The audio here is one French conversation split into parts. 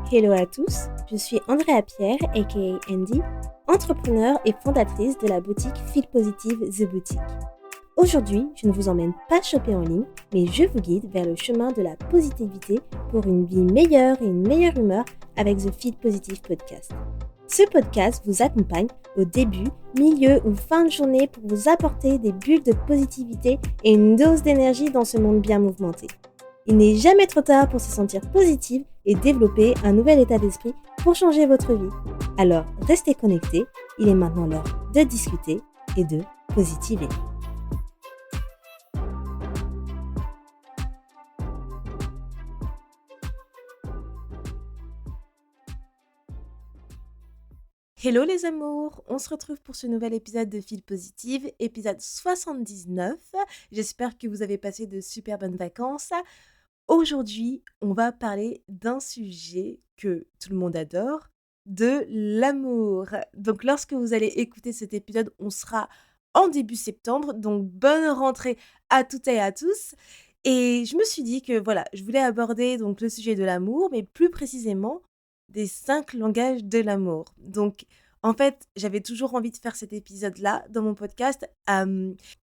Hello à tous, je suis Andrea Pierre, aka Andy, entrepreneur et fondatrice de la boutique Feel Positive The Boutique. Aujourd'hui, je ne vous emmène pas shopper en ligne, mais je vous guide vers le chemin de la positivité pour une vie meilleure et une meilleure humeur avec The Feel Positive Podcast. Ce podcast vous accompagne au début, milieu ou fin de journée pour vous apporter des bulles de positivité et une dose d'énergie dans ce monde bien mouvementé. Il n'est jamais trop tard pour se sentir positive et développer un nouvel état d'esprit pour changer votre vie. Alors, restez connectés, il est maintenant l'heure de discuter et de positiver. Hello les amours, on se retrouve pour ce nouvel épisode de Feel Positive, épisode 79. J'espère que vous avez passé de super bonnes vacances. Aujourd'hui, on va parler d'un sujet que tout le monde adore, de l'amour. Donc lorsque vous allez écouter cet épisode, on sera en début septembre, donc bonne rentrée à toutes et à tous. Et je me suis dit que voilà, je voulais aborder donc le sujet de l'amour, mais plus précisément des 5 langages de l'amour. Donc en fait, j'avais toujours envie de faire cet épisode-là dans mon podcast,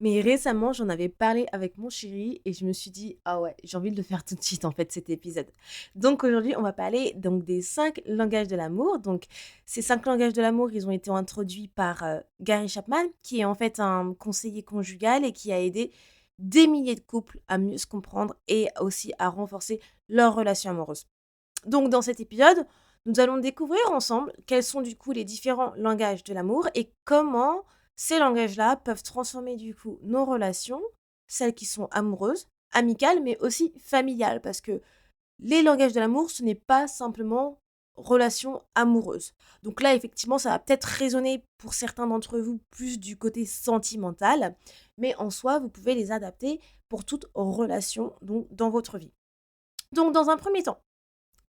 mais récemment, j'en avais parlé avec mon chéri et je me suis dit: «Ah ouais, j'ai envie de le faire tout de suite, en fait, cet épisode». Donc aujourd'hui, on va parler donc des 5 langages de l'amour. Donc ces 5 langages de l'amour, ils ont été introduits par, Gary Chapman, qui est en fait un conseiller conjugal et qui a aidé des milliers de couples à mieux se comprendre et aussi à renforcer leur relation amoureuse. Donc dans cet épisode, nous allons découvrir ensemble quels sont du coup les différents langages de l'amour et comment ces langages-là peuvent transformer du coup nos relations, celles qui sont amoureuses, amicales, mais aussi familiales, parce que les langages de l'amour, ce n'est pas simplement relation amoureuse. Donc là, effectivement, ça va peut-être résonner pour certains d'entre vous plus du côté sentimental, mais en soi, vous pouvez les adapter pour toute relation donc, dans votre vie. Donc dans un premier temps,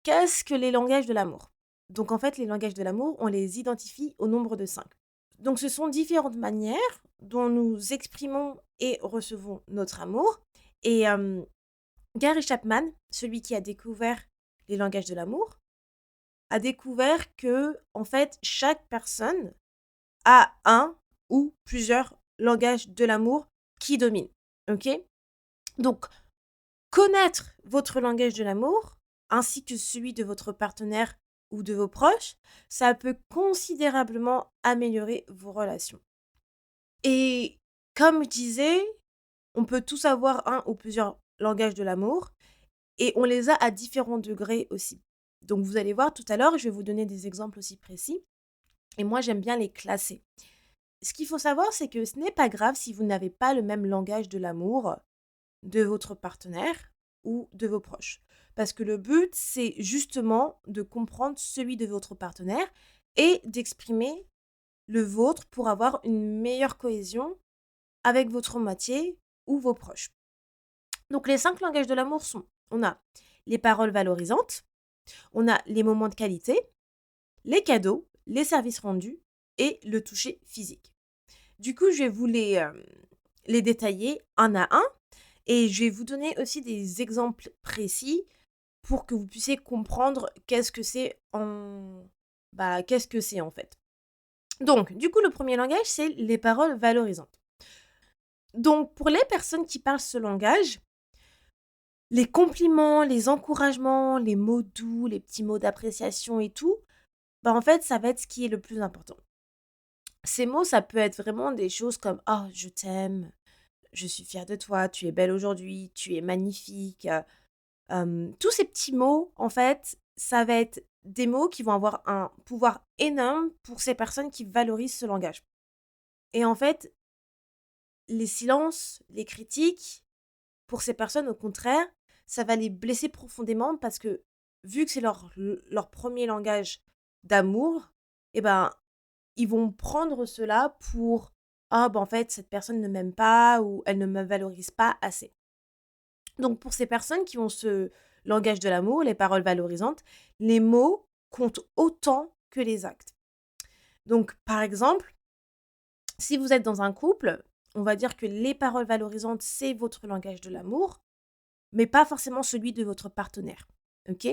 qu'est-ce que les langages de l'amour? Donc en fait, les langages de l'amour, on les identifie au nombre de 5. Donc ce sont différentes manières dont nous exprimons et recevons notre amour. Et Gary Chapman, celui qui a découvert les langages de l'amour, a découvert que en fait, chaque personne a un ou plusieurs langages de l'amour qui dominent. OK? Donc connaître votre langage de l'amour, ainsi que celui de votre partenaire ou de vos proches, ça peut considérablement améliorer vos relations. Et comme je disais, on peut tous avoir un ou plusieurs langages de l'amour et on les a à différents degrés aussi. Donc vous allez voir tout à l'heure, je vais vous donner des exemples aussi précis et moi j'aime bien les classer. Ce qu'il faut savoir, c'est que ce n'est pas grave si vous n'avez pas le même langage de l'amour de votre partenaire ou de vos proches. Parce que le but, c'est justement de comprendre celui de votre partenaire et d'exprimer le vôtre pour avoir une meilleure cohésion avec votre moitié ou vos proches. Donc les 5 langages de l'amour sont, on a les paroles valorisantes, on a les moments de qualité, les cadeaux, les services rendus et le toucher physique. Du coup, je vais vous les détailler un à un. Et je vais vous donner aussi des exemples précis pour que vous puissiez comprendre qu'est-ce que c'est en fait. Donc, du coup, le premier langage, c'est les paroles valorisantes. Donc, pour les personnes qui parlent ce langage, les compliments, les encouragements, les mots doux, les petits mots d'appréciation et tout, en fait, ça va être ce qui est le plus important. Ces mots, ça peut être vraiment des choses comme «Oh, je t'aime», «Je suis fière de toi», «Tu es belle aujourd'hui», «Tu es magnifique», tous ces petits mots, en fait, ça va être des mots qui vont avoir un pouvoir énorme pour ces personnes qui valorisent ce langage. Et en fait, les silences, les critiques, pour ces personnes, au contraire, ça va les blesser profondément parce que vu que c'est leur premier langage d'amour, eh ben, ils vont prendre cela pour «Ah, en fait, cette personne ne m'aime pas» ou «Elle ne me valorise pas assez». Donc pour ces personnes qui ont ce langage de l'amour, les paroles valorisantes, les mots comptent autant que les actes. Donc par exemple, si vous êtes dans un couple, on va dire que les paroles valorisantes, c'est votre langage de l'amour, mais pas forcément celui de votre partenaire. OK?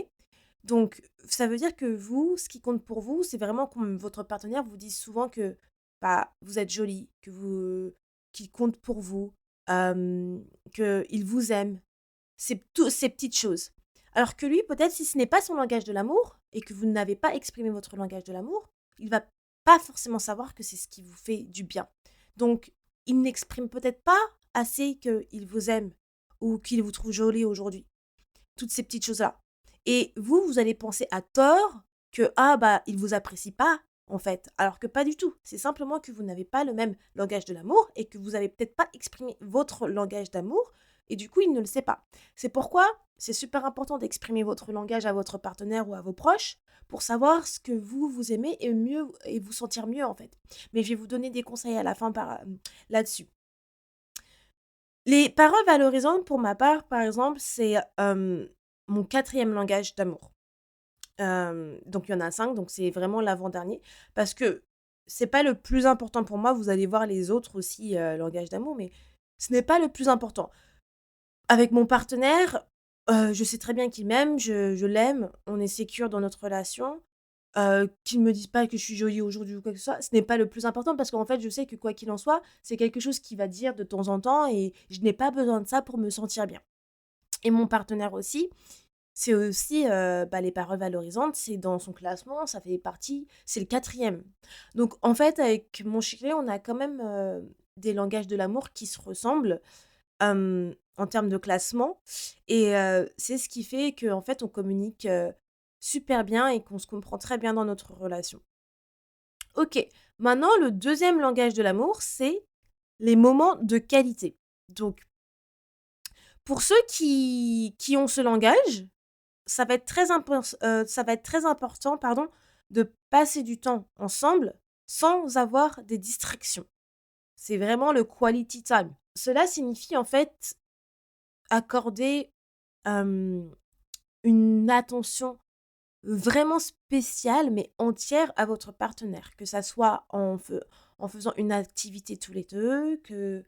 Donc ça veut dire que vous, ce qui compte pour vous, c'est vraiment comme votre partenaire vous dise souvent que, bah, vous êtes jolie, que vous qu'il compte pour vous, qu'il vous aime. C'est tout ces petites choses. Alors que lui, peut-être si ce n'est pas son langage de l'amour et que vous n'avez pas exprimé votre langage de l'amour, il va pas forcément savoir que c'est ce qui vous fait du bien. Donc, il n'exprime peut-être pas assez qu'il vous aime ou qu'il vous trouve jolie aujourd'hui. Toutes ces petites choses-là. Et vous, vous allez penser à tort que, ah bah, il vous apprécie pas, en fait. Alors que pas du tout. C'est simplement que vous n'avez pas le même langage de l'amour et que vous avez peut-être pas exprimé votre langage d'amour et du coup, il ne le sait pas. C'est pourquoi c'est super important d'exprimer votre langage à votre partenaire ou à vos proches pour savoir ce que vous aimez et mieux et vous sentir mieux en fait. Mais je vais vous donner des conseils à la fin là-dessus. Les paroles valorisantes pour ma part, par exemple, c'est, mon quatrième langage d'amour. Donc il y en a 5, donc c'est vraiment l'avant-dernier parce que c'est pas le plus important pour moi. Vous allez voir les autres aussi, langages d'amour, mais ce n'est pas le plus important. Avec mon partenaire, je sais très bien qu'il m'aime, je l'aime, on est sécure dans notre relation. Qu'il me dise pas que je suis jolie aujourd'hui ou quoi que ce soit, ce n'est pas le plus important parce qu'en fait, je sais que quoi qu'il en soit, c'est quelque chose qu'il va dire de temps en temps et je n'ai pas besoin de ça pour me sentir bien. Et mon partenaire aussi, c'est aussi, bah, les paroles valorisantes, c'est dans son classement, ça fait partie c'est le quatrième. Donc en fait, avec mon chéri, on a quand même, des langages de l'amour qui se ressemblent, en termes de classement et c'est ce qui fait qu'en fait, on communique, super bien et qu'on se comprend très bien dans notre relation. OK, maintenant le deuxième langage de l'amour, c'est les moments de qualité. Donc pour ceux qui ont ce langage, ça va être très important, pardon, de passer du temps ensemble sans avoir des distractions. C'est vraiment le quality time. Cela signifie en fait accorder, hem, une attention vraiment spéciale, mais entière à votre partenaire. Que ça soit en faisant une activité tous les 2, que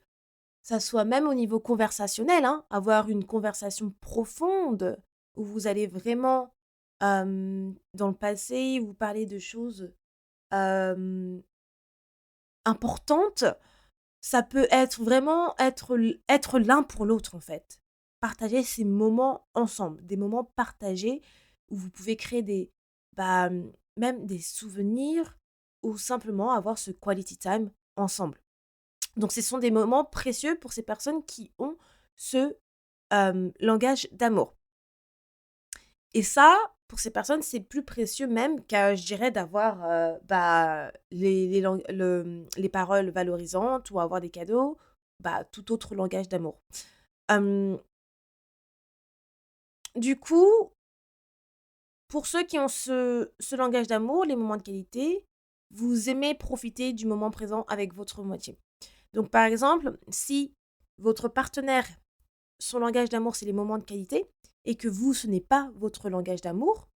ça soit même au niveau conversationnel, hein, avoir une conversation profonde où vous allez vraiment, dans le passé, vous parler de choses, hem, importantes. Ça peut être vraiment être l'un pour l'autre, en fait. Partager ces moments ensemble, des moments partagés où vous pouvez créer bah, même des souvenirs ou simplement avoir ce quality time ensemble. Donc ce sont des moments précieux pour ces personnes qui ont ce, langage d'amour. Et ça, pour ces personnes, c'est plus précieux même qu'à je dirais d'avoir, bah, les paroles valorisantes ou avoir des cadeaux, bah, tout autre langage d'amour. Hem, du coup, pour ceux qui ont ce langage d'amour, les moments de qualité, vous aimez profiter du moment présent avec votre moitié. Donc par exemple, si votre partenaire, son langage d'amour, c'est les moments de qualité et que vous, ce n'est pas votre langage d'amour.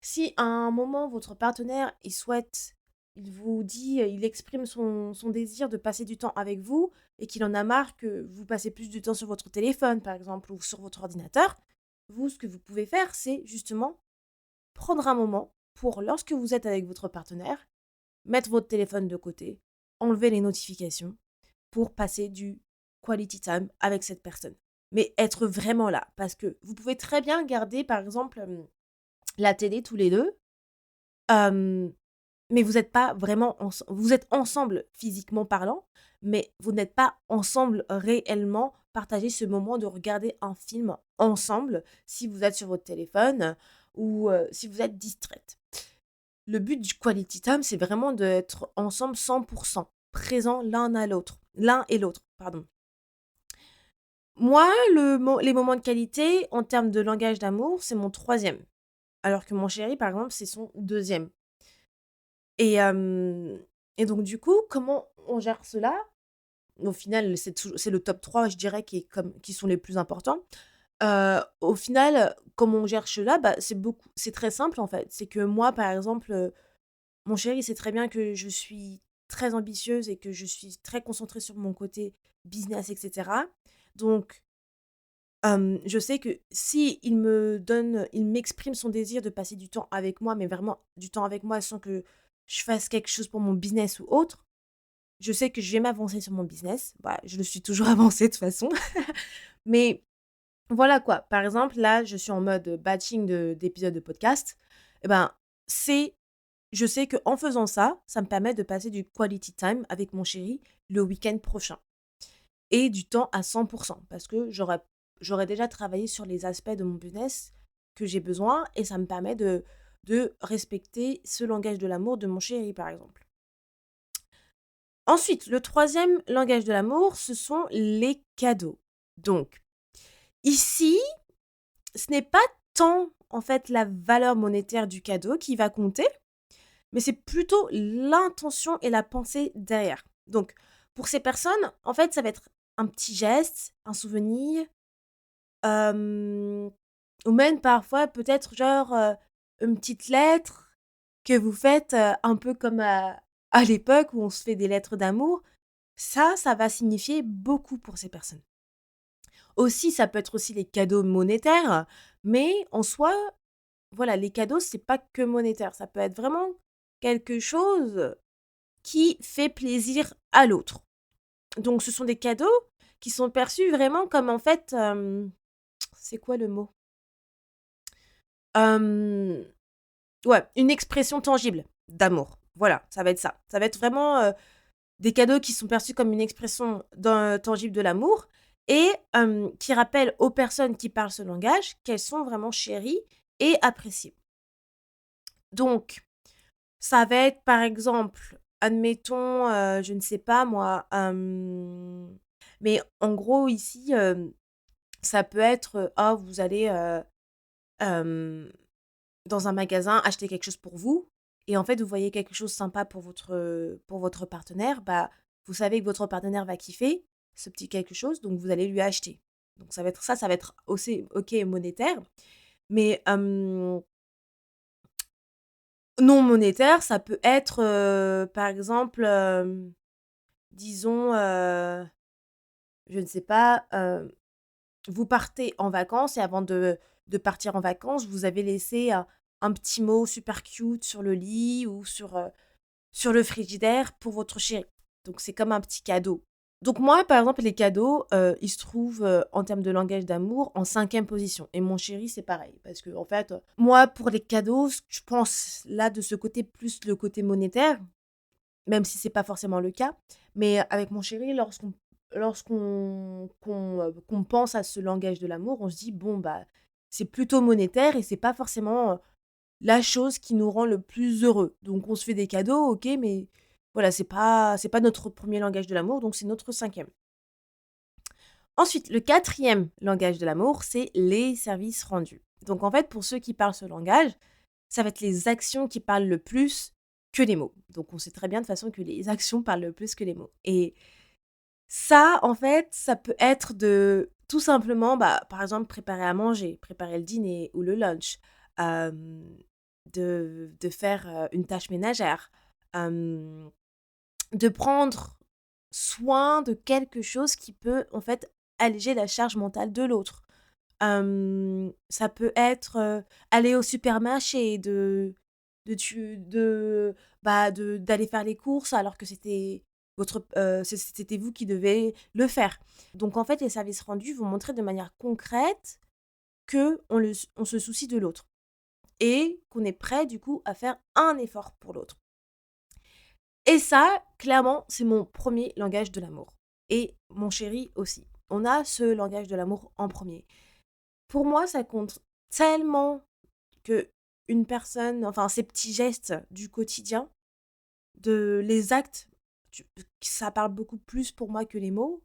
Si à un moment, votre partenaire, il vous dit, il exprime son désir de passer du temps avec vous et qu'il en a marre que vous passez plus de temps sur votre téléphone, par exemple, ou sur votre ordinateur, vous, ce que vous pouvez faire, c'est justement prendre un moment pour, lorsque vous êtes avec votre partenaire, mettre votre téléphone de côté, enlever les notifications pour passer du quality time avec cette personne. Mais être vraiment là, parce que vous pouvez très bien garder, par exemple, la télé tous les 2. Hem, mais vous êtes pas vraiment vous êtes ensemble physiquement parlant, mais vous n'êtes pas ensemble réellement, partager ce moment de regarder un film ensemble, si vous êtes sur votre téléphone ou si vous êtes distraite. Le but du quality time, c'est vraiment d'être ensemble 100%, présents l'un et l'autre, pardon. Moi, les moments de qualité, en termes de langage d'amour, c'est mon troisième, alors que mon chéri, par exemple, c'est son deuxième. Et et donc du coup, comment on gère cela? Au final, c'est le top 3, je dirais, qui sont les plus importants. Au final, comment on gère cela? Bah, c'est très simple, en fait. C'est que moi, par exemple, mon chéri sait très bien que je suis très ambitieuse et que je suis très concentrée sur mon côté business et cetera. Donc Je sais que si il m'exprime son désir de passer du temps avec moi, mais vraiment du temps avec moi sans que je fasse quelque chose pour mon business ou autre, je sais que je vais m'avancer sur mon business. Bah, je le suis toujours avancée de toute façon. Mais voilà quoi. Par exemple, là, je suis en mode batching d'épisodes de podcast. Et ben, c'est je sais qu'en faisant ça, ça me permet de passer du quality time avec mon chéri le week-end prochain et du temps à 100 parce que j'aurais déjà travaillé sur les aspects de mon business que j'ai besoin et ça me permet de respecter ce langage de l'amour de mon chéri, par exemple. Ensuite, le troisième langage de l'amour, ce sont les cadeaux. Donc, ici, ce n'est pas tant, en fait, la valeur monétaire du cadeau qui va compter, mais c'est plutôt l'intention et la pensée derrière. Donc, pour ces personnes, en fait, ça va être un petit geste, un souvenir, ou même parfois peut-être genre, une petite lettre que vous faites, un peu comme à l'époque où on se fait des lettres d'amour. Ça va signifier beaucoup pour ces personnes. Aussi, ça peut être aussi les cadeaux monétaires, mais en soi, voilà, les cadeaux, c'est pas que monétaire. Ça peut être vraiment quelque chose qui fait plaisir à l'autre. Donc ce sont des cadeaux qui sont perçus vraiment comme en fait, c'est quoi le mot? Hem, ouais, une expression tangible d'amour. Voilà, ça va être ça. Ça va être vraiment, des cadeaux qui sont perçus comme une expression tangible de l'amour et qui rappellent aux personnes qui parlent ce langage qu'elles sont vraiment chéries et appréciées. Donc ça va être par exemple, admettons, je ne sais pas moi, mais en gros ici, ça peut être, oh vous allez, hem, dans un magasin acheter quelque chose pour vous et en fait vous voyez quelque chose sympa pour votre partenaire, bah, vous savez que votre partenaire va kiffer ce petit quelque chose, donc vous allez lui acheter. Donc ça va être ça, ça va être aussi OK monétaire, mais non monétaire, ça peut être, par exemple, disons, je ne sais pas, vous partez en vacances et avant de partir en vacances, vous avez laissé un petit mot super cute sur le lit ou sur le frigidaire pour votre chéri. Donc c'est comme un petit cadeau. Donc moi, par exemple, les cadeaux, ils se trouvent, en termes de langage d'amour, en cinquième position et mon chéri, c'est pareil. Parce que en fait, moi, pour les cadeaux, je pense là, de ce côté, plus le côté monétaire, même si c'est pas forcément le cas. Mais avec mon chéri, qu'on pense à ce langage de l'amour, on se dit: «Bon, bah, c'est plutôt monétaire et c'est pas forcément, la chose qui nous rend le plus heureux». Donc on se fait des cadeaux, OK, mais voilà, c'est pas notre premier langage de l'amour, donc c'est notre cinquième. Ensuite, le quatrième langage de l'amour, c'est les services rendus. Donc en fait, pour ceux qui parlent ce langage, ça va être les actions qui parlent le plus que les mots. Donc on sait très bien de toute façon que les actions parlent le plus que les mots et ça, en fait, ça peut être de tout simplement, bah, par exemple, préparer à manger, préparer le dîner ou le lunch, hem, de faire, une tâche ménagère, hem, de prendre soin de quelque chose qui peut, en fait, alléger la charge mentale de l'autre. Ça peut être, aller au supermarché, de tu de bah, d'aller faire les courses alors que c'était vous qui devez le faire. Donc en fait, les services rendus vont montrer de manière concrète qu'on se soucie de l'autre et qu'on est prêt du coup à faire un effort pour l'autre. Et ça, clairement, c'est mon premier langage de l'amour et mon chéri aussi. On a ce langage de l'amour en premier. Pour moi, ça compte tellement que une personne enfin, ces petits gestes du quotidien, les actes, ça parle beaucoup plus pour moi que les mots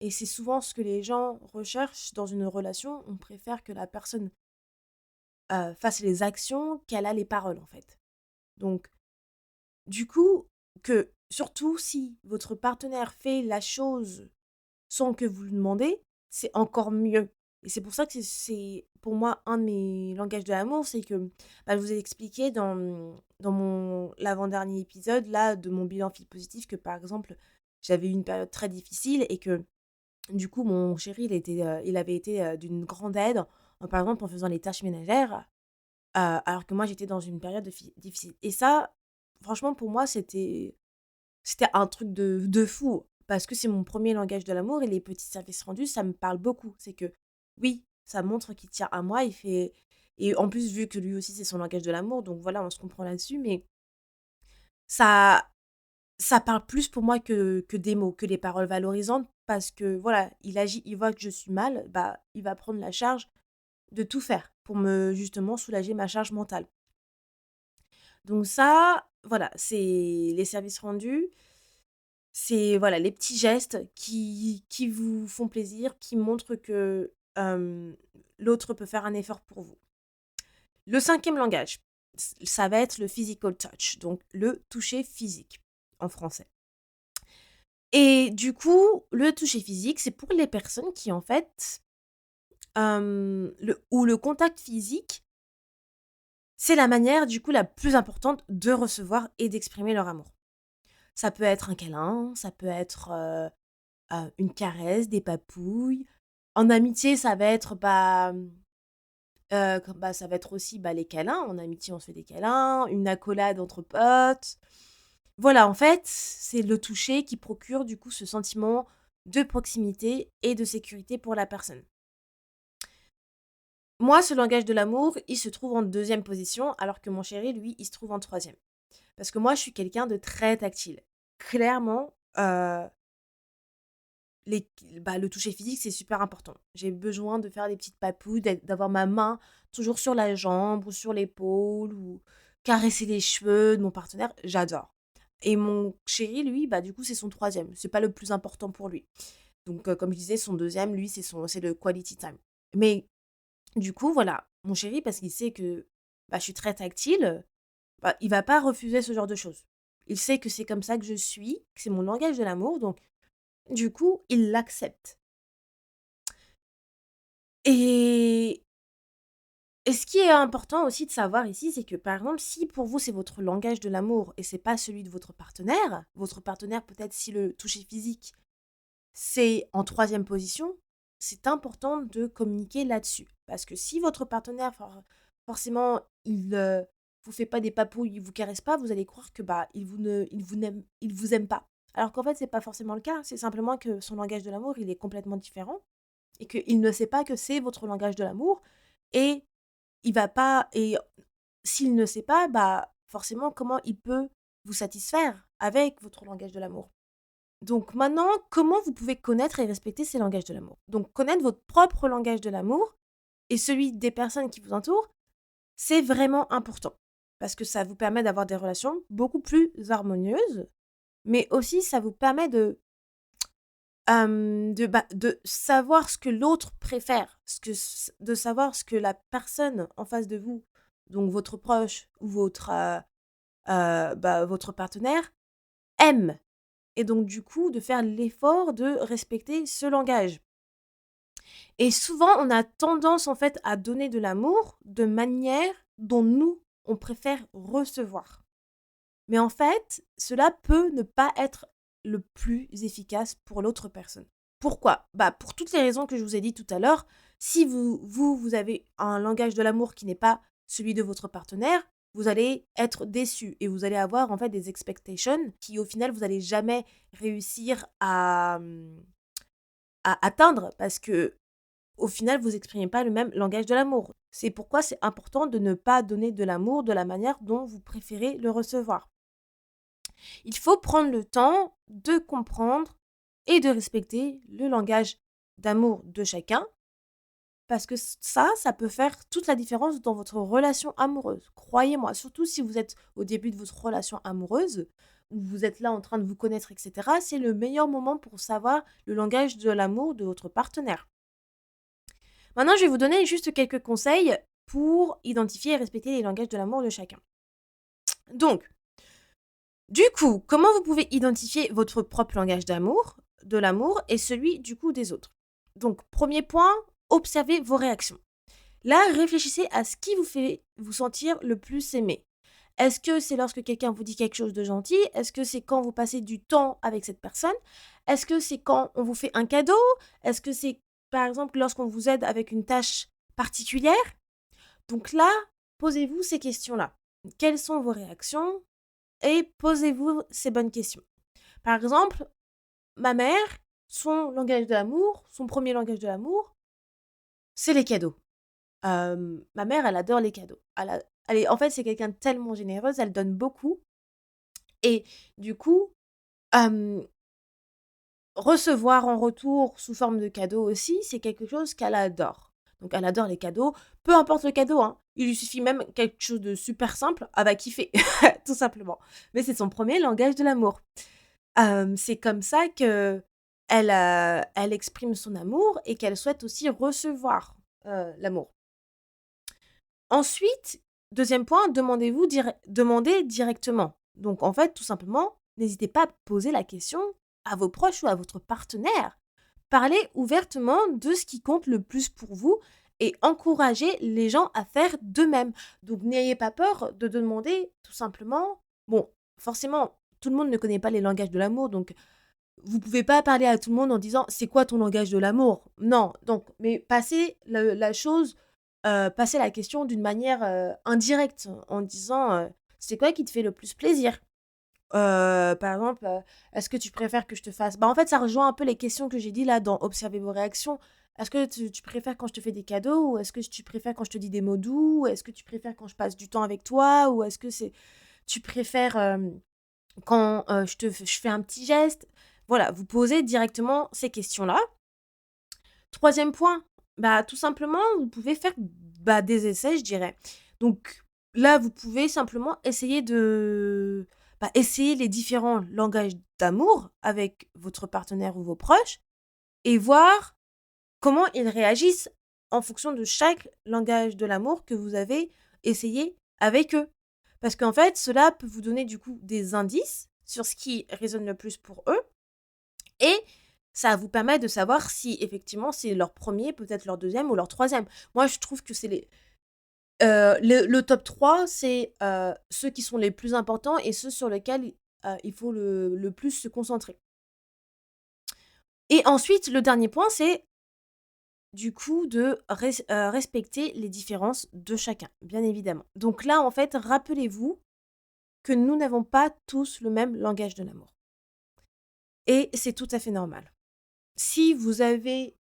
et c'est souvent ce que les gens recherchent dans une relation. On préfère que la personne, fasse les actions qu'elle a les paroles, en fait. Donc du coup, que surtout si votre partenaire fait la chose sans que vous le demandez, c'est encore mieux et c'est pour ça que c'est pour moi un de mes langages de l'amour, c'est que, bah, je vous ai expliqué dans mon l'avant-dernier épisode là de mon bilan FIP positif que par exemple, j'avais eu une période très difficile et que Du coup, mon chéri, il avait été, d'une grande aide, par exemple, en faisant les tâches ménagères, alors que moi, j'étais dans une période difficile et ça, franchement, pour moi, c'était un truc de fou parce que c'est mon premier langage de l'amour et les petits services rendus, ça me parle beaucoup. C'est que, oui, ça montre qu'il tient à moi, il fait et en plus, vu que lui aussi, c'est son langage de l'amour, donc voilà, on se comprend là-dessus, mais ça ça parle plus pour moi que des mots, que les paroles valorisantes parce que voilà, il agit, il voit que je suis mal, bah, il va prendre la charge de tout faire pour me justement soulager ma charge mentale. Donc ça, voilà, c'est les services rendus, c'est voilà, les petits gestes qui vous font plaisir, qui montrent que, l'autre peut faire un effort pour vous. Le cinquième langage, ça va être le physical touch, donc le toucher physique en français. Et du coup, le toucher physique, c'est pour les personnes qui en fait, le contact physique, c'est la manière du coup la plus importante de recevoir et d'exprimer leur amour. Ça peut être un câlin, ça peut être, une caresse, des papouilles. En amitié, ça va être, ça va être aussi, les câlins. En amitié, on se fait des câlins, une accolade entre potes. Voilà, en fait, c'est le toucher qui procure du coup ce sentiment de proximité et de sécurité pour la personne. Moi, ce langage de l'amour, il se trouve en deuxième position, alors que mon chéri, lui, il se trouve en troisième. Parce que moi, je suis quelqu'un de très tactile. Clairement, le toucher physique, c'est super important. J'ai besoin de faire des petites papouilles, d'avoir ma main toujours sur la jambe ou sur l'épaule ou caresser les cheveux de mon partenaire, j'adore. Et mon chéri, lui, du coup, c'est son troisième. C'est pas le plus important pour lui. Donc, comme je disais, son deuxième, lui, c'est le quality time. Mais du coup, voilà, mon chéri, parce qu'il sait que je suis très tactile, il va pas refuser ce genre de choses. Il sait que c'est comme ça que je suis, que c'est mon langage de l'amour, donc du coup, il l'accepte. Et et ce qui est important aussi de savoir ici, c'est que, par exemple, si pour vous, c'est votre langage de l'amour et c'est pas celui de votre partenaire peut-être si le toucher physique, c'est en troisième position, c'est important de communiquer là-dessus. Parce que si votre partenaire, forcément, il vous fait pas des papouilles, il vous caresse pas, vous allez croire que, il vous aime pas. Alors qu'en fait, c'est pas forcément le cas, c'est simplement que son langage de l'amour, il est complètement différent et qu'il ne sait pas que c'est votre langage de l'amour et il va pas et s'il ne sait pas, forcément, comment il peut vous satisfaire avec votre langage de l'amour? Donc maintenant, comment vous pouvez connaître et respecter ces langages de l'amour? Donc connaître votre propre langage de l'amour et celui des personnes qui vous entourent, c'est vraiment important. Parce que ça vous permet d'avoir des relations beaucoup plus harmonieuses, mais aussi ça vous permet de savoir ce que l'autre préfère, de savoir ce que la personne en face de vous, donc votre proche ou votre partenaire, aime. Et donc du coup, de faire l'effort de respecter ce langage. Et souvent, on a tendance en fait à donner de l'amour de manière dont nous, on préfère recevoir. Mais en fait, cela peut ne pas être le plus efficace pour l'autre personne. Pourquoi? Pour toutes les raisons que je vous ai dit tout à l'heure, si vous avez un langage de l'amour qui n'est pas celui de votre partenaire, vous allez être déçu et vous allez avoir en fait des expectations qui au final vous allez jamais réussir à atteindre parce que au final vous exprimez pas le même langage de l'amour. C'est pourquoi c'est important de ne pas donner de l'amour de la manière dont vous préférez le recevoir. Il faut prendre le temps de comprendre et de respecter le langage d'amour de chacun parce que ça peut faire toute la différence dans votre relation amoureuse. Croyez-moi, surtout si vous êtes au début de votre relation amoureuse, où vous êtes là en train de vous connaître, etc., c'est le meilleur moment pour savoir le langage de l'amour de votre partenaire. Maintenant, je vais vous donner juste quelques conseils pour identifier et respecter les langages de l'amour de chacun. Donc, du coup, comment vous pouvez identifier votre propre langage de l'amour et celui du coup des autres? Donc, premier point, observez vos réactions. Là, réfléchissez à ce qui vous fait vous sentir le plus aimé. Est-ce que c'est lorsque quelqu'un vous dit quelque chose de gentil? Est-ce que c'est quand vous passez du temps avec cette personne? Est-ce que c'est quand on vous fait un cadeau? Est-ce que c'est, par exemple, lorsqu'on vous aide avec une tâche particulière? Donc là, posez-vous ces questions-là. Quelles sont vos réactions? Et posez-vous ces bonnes questions. Par exemple, ma mère, son langage de l'amour, son premier langage de l'amour, c'est les cadeaux. Ma mère, elle adore les cadeaux. En fait, c'est quelqu'un de tellement généreuse, elle donne beaucoup et du coup, hem, recevoir en retour sous forme de cadeaux aussi, c'est quelque chose qu'elle adore. Donc elle adore les cadeaux, peu importe le cadeau, hein. Il lui suffit même quelque chose de super simple, elle va kiffer, tout simplement. Mais c'est son premier langage de l'amour. C'est comme ça qu'elle, elle exprime son amour et qu'elle souhaite aussi recevoir, l'amour. Ensuite, deuxième point, demandez directement. Donc en fait, tout simplement, n'hésitez pas à poser la question à vos proches ou à votre partenaire. Parlez ouvertement de ce qui compte le plus pour vous et encouragez les gens à faire de même. Donc n'ayez pas peur de demander tout simplement. Bon, forcément, tout le monde ne connaît pas les langages de l'amour, donc vous pouvez pas parler à tout le monde en disant: «C'est quoi ton langage de l'amour?» Non, donc mais passez la question d'une manière, indirecte en disant, «C'est quoi qui te fait le plus plaisir?» Par exemple, «Est-ce que tu préfères que je te fasse?» En fait, ça rejoint un peu les questions que j'ai dit là dans «Observer vos réactions». Est-ce que tu préfères quand je te fais des cadeaux? Ou est-ce que tu préfères quand je te dis des mots doux? Est-ce que tu préfères quand je passe du temps avec toi? Ou est-ce que tu préfères, quand, je fais un petit geste? Voilà, vous posez directement ces questions-là. Troisième point, tout simplement, vous pouvez faire, des essais, je dirais. Donc là, vous pouvez simplement essayer les différents langages d'amour avec votre partenaire ou vos proches et voir comment ils réagissent en fonction de chaque langage de l'amour que vous avez essayé avec eux. Parce qu'en fait, cela peut vous donner du coup des indices sur ce qui résonne le plus pour eux et ça vous permet de savoir si effectivement c'est leur premier, peut-être leur deuxième ou leur troisième. Moi, je trouve que c'est le top 3, c'est, ceux qui sont les plus importants et ceux sur lesquels, il faut le plus se concentrer. Et ensuite, le dernier point, c'est du coup de respecter les différences de chacun, bien évidemment. Donc là, en fait, rappelez-vous que nous n'avons pas tous le même langage de l'amour et c'est tout à fait normal. Si vous avez,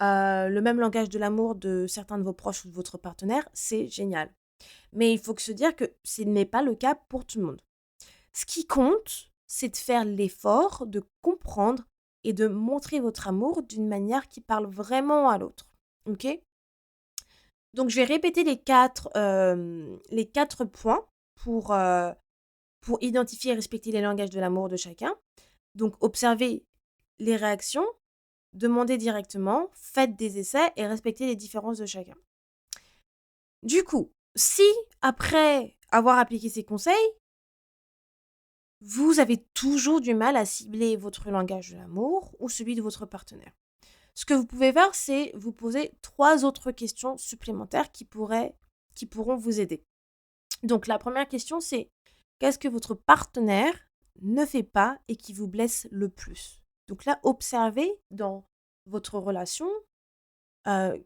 le même langage de l'amour de certains de vos proches ou de votre partenaire, c'est génial. Mais il faut que se dire que ce n'est pas le cas pour tout le monde. Ce qui compte, c'est de faire l'effort de comprendre et de montrer votre amour d'une manière qui parle vraiment à l'autre. OK? Donc je vais répéter les 4 points pour identifier et respecter les langages de l'amour de chacun. Donc observez les réactions, demandez directement, faites des essais et respectez les différences de chacun. Du coup, si après avoir appliqué ces conseils, vous avez toujours du mal à cibler votre langage de l'amour ou celui de votre partenaire. Ce que vous pouvez faire, c'est vous poser 3 autres questions supplémentaires qui pourront vous aider. Donc la première question, c'est: qu'est-ce que votre partenaire ne fait pas et qui vous blesse le plus? Donc là, observez dans votre relation,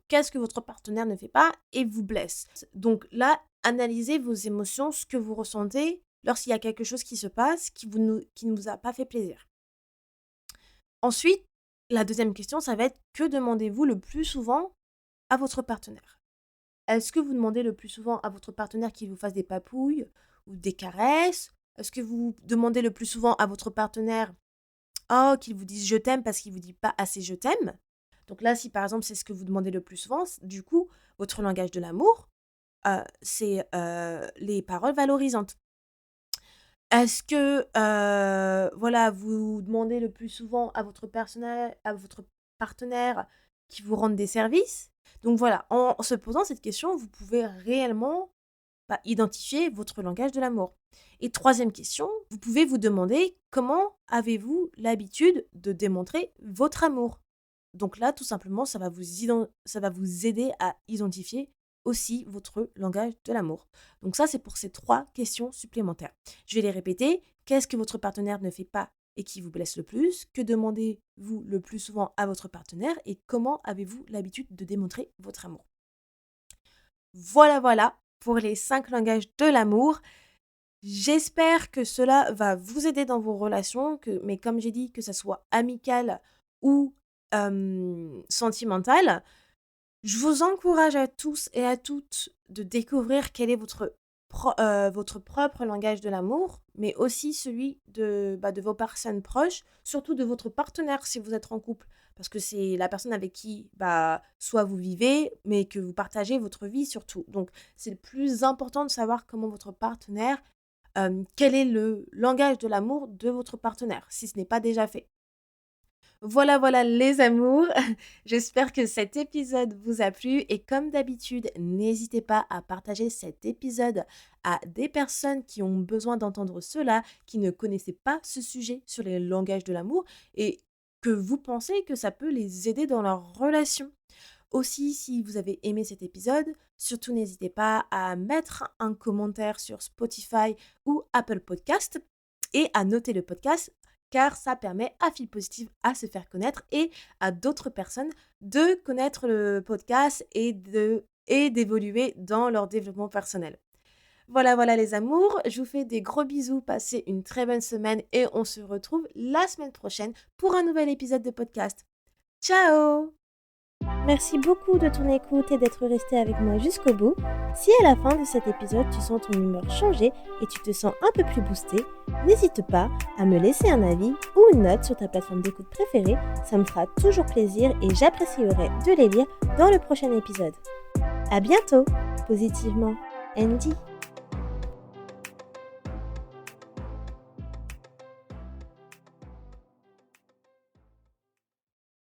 qu'est-ce que votre partenaire ne fait pas et vous blesse? Donc là, analysez vos émotions, ce que vous ressentez lorsqu'il y a quelque chose qui se passe qui ne vous a pas fait plaisir. Ensuite, la deuxième question, ça va être: que demandez-vous le plus souvent à votre partenaire? Est-ce que vous demandez le plus souvent à votre partenaire qu'il vous fasse des papouilles ou des caresses? Est-ce que vous demandez le plus souvent à votre partenaire, oh, qu'il vous dise «je t'aime» parce qu'il vous dit pas assez «je t'aime»? Donc là, si par exemple c'est ce que vous demandez le plus souvent, du coup, votre langage de l'amour, c'est, les paroles valorisantes. Est-ce que, voilà, vous demandez le plus souvent à votre partenaire qui vous rende des services? Donc voilà, en se posant cette question, vous pouvez réellement, identifier votre langage de l'amour. Et troisième question, vous pouvez vous demander: comment avez-vous l'habitude de démontrer votre amour? Donc là, tout simplement, ça va vous aider à identifier aussi votre langage de l'amour? Donc ça, c'est pour ces 3 questions supplémentaires. Je vais les répéter. Qu'est-ce que votre partenaire ne fait pas et qui vous blesse le plus? Que demandez-vous le plus souvent à votre partenaire? Et comment avez-vous l'habitude de démontrer votre amour? Voilà, voilà pour les 5 langages de l'amour. J'espère que cela va vous aider dans vos relations, mais comme j'ai dit, que ça soit amical ou sentimental. Je vous encourage à tous et à toutes de découvrir quel est votre propre langage de l'amour, mais aussi celui de vos personnes proches, surtout de votre partenaire si vous êtes en couple. Parce que c'est la personne avec qui soit vous vivez, mais que vous partagez votre vie surtout. Donc c'est le plus important de savoir comment votre partenaire, quel est le langage de l'amour de votre partenaire, si ce n'est pas déjà fait. Voilà, voilà les amours. J'espère que cet épisode vous a plu et comme d'habitude, n'hésitez pas à partager cet épisode à des personnes qui ont besoin d'entendre cela, qui ne connaissaient pas ce sujet sur les langages de l'amour et que vous pensez que ça peut les aider dans leur relation. Aussi, si vous avez aimé cet épisode, surtout n'hésitez pas à mettre un commentaire sur Spotify ou Apple Podcast et à noter le podcast car ça permet à Feel Positive à se faire connaître et à d'autres personnes de connaître le podcast et d'évoluer dans leur développement personnel. Voilà, voilà les amours, je vous fais des gros bisous, passez une très bonne semaine et on se retrouve la semaine prochaine pour un nouvel épisode de podcast. Ciao! Merci beaucoup de ton écoute et d'être resté avec moi jusqu'au bout. Si à la fin de cet épisode tu sens ton humeur changer et tu te sens un peu plus boosté, n'hésite pas à me laisser un avis ou une note sur ta plateforme d'écoute préférée, ça me fera toujours plaisir et j'apprécierai de les lire dans le prochain épisode. À bientôt, positivement, Andy.